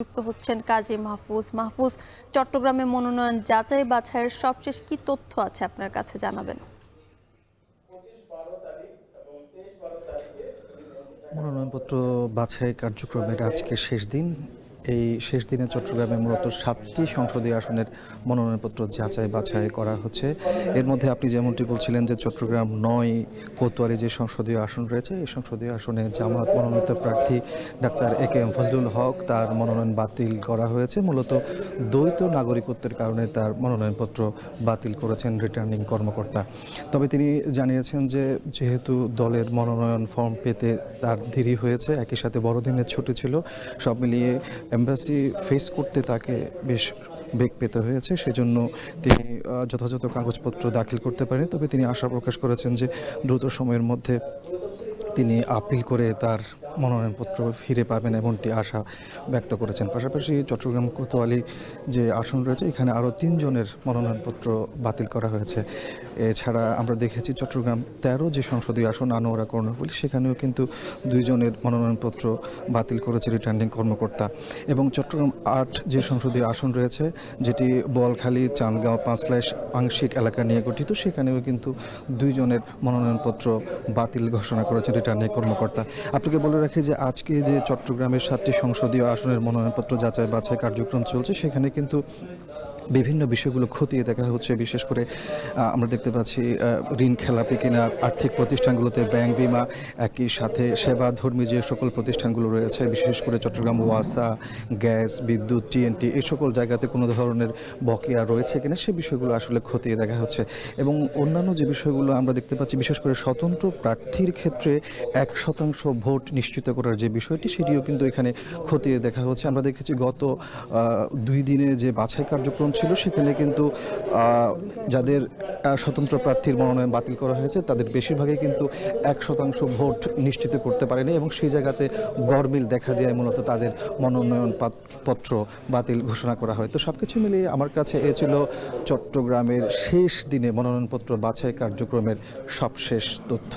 যুক্ত হচ্ছেন কাজী মাহফুজ। মাহফুজ, চট্টগ্রামে মনোনয়ন যাচাই বাছাইয়ের সবশেষ কি তথ্য আছে আপনার কাছে জানাবেন? মনোনয়নপত্র বাছাই কার্যক্রমের আজকে শেষ দিন। এই শেষ দিনে চট্টগ্রামে মূলত 7টি সংসদীয় আসনের মনোনয়নপত্র যাচাই বাছাই করা হচ্ছে। এর মধ্যে আপনি যেমনটি বলছিলেন যে চট্টগ্রাম 9 কোতোয়ালি যে সংসদীয় আসন রয়েছে, এই সংসদীয় আসনে জামায়াত মনোনীত প্রার্থী ডাক্তার এ.কে.এম ফজলুল হক তার মনোনয়ন বাতিল করা হয়েছে। মূলত দ্বৈত নাগরিকত্বের কারণে তার মনোনয়নপত্র বাতিল করেছেন রিটার্নিং কর্মকর্তা। তবে তিনি জানিয়েছেন যে যেহেতু দলের মনোনয়ন ফর্ম পেতে তার দেরি হয়েছে, একই সাথে বড়দিনের ছুটি ছিল, সব মিলিয়ে এম্বাসি ফেস করতে তাকে বেশ বেগ পেতে হয়েছে। সেজন্য তিনি যথাযথ কাগজপত্র দাখিল করতে পারেন। তবে তিনি আশা প্রকাশ করেছেন যে দ্রুত সময়ের মধ্যে তিনি আপিল করে তার মনোনয়নপত্র ফিরে পাবেন এমনটি আশা ব্যক্ত করেছেন। পাশাপাশি চট্টগ্রাম কোতোয়ালি যে আসন রয়েছে, এখানে আরও 3 জনের মনোনয়নপত্র বাতিল করা হয়েছে। এছাড়া আমরা দেখেছি চট্টগ্রাম 13 যে সংসদীয় আসন আনোয়ারা কর্ণফুলী, সেখানেও কিন্তু 2 জনের মনোনয়নপত্র বাতিল করেছে রিটার্নিং কর্মকর্তা। এবং চট্টগ্রাম 8 যে সংসদীয় আসন রয়েছে, যেটি বোয়ালখালী, চান্দগাঁও, পাঁচলাইশ আংশিক এলাকা নিয়ে গঠিত, সেখানেও কিন্তু 2 জনের মনোনয়নপত্র বাতিল ঘোষণা করেছে রিটার্নিং কর্মকর্তা। আপনাকে বলে রাখি যে আজকে যে চট্টগ্রামের 7টি সংসদীয় আসনের মনোনয়নপত্র যাচাই বাছাই কার্যক্রম চলছে, সেখানে কিন্তু বিভিন্ন বিষয়গুলো খতিয়ে দেখা হচ্ছে। বিশেষ করে আমরা দেখতে পাচ্ছি ঋণ খেলাপি কিনা আর্থিক প্রতিষ্ঠানগুলোতে ব্যাংক বিমা, একই সাথে সেবাধর্মী যে সকল প্রতিষ্ঠানগুলো রয়েছে, বিশেষ করে চট্টগ্রাম ওয়াসা, গ্যাস, বিদ্যুৎ, টিএনটি, এই সকল জায়গাতে কোনো ধরনের বকেয়া রয়েছে কিনা সে বিষয়গুলো আসলে খতিয়ে দেখা হচ্ছে। এবং অন্যান্য যে বিষয়গুলো আমরা দেখতে পাচ্ছি, বিশেষ করে স্বতন্ত্র প্রার্থীর ক্ষেত্রে 1% ভোট নিশ্চিত করার যে বিষয়টি, সেটিও কিন্তু এখানে খতিয়ে দেখা হচ্ছে। আমরা দেখেছি গত 2 দিনে যে বাছাই কার্যক্রম ছিল, সেখানে কিন্তু যাদের স্বতন্ত্র প্রার্থীর মনোনয়ন বাতিল করা হয়েছে, তাদের বেশিরভাগই কিন্তু 1% ভোট নিশ্চিত করতে পারেনি এবং সেই জায়গাতে গরমিল দেখা দেওয়ায় মূলত তাদের মনোনয়ন পত্র বাতিল ঘোষণা করা হয়। তো সবকিছু মিলিয়ে আমার কাছে এ ছিল চট্টগ্রামের শেষ দিনে মনোনয়নপত্র বাছাই কার্যক্রমের সবশেষ তথ্য।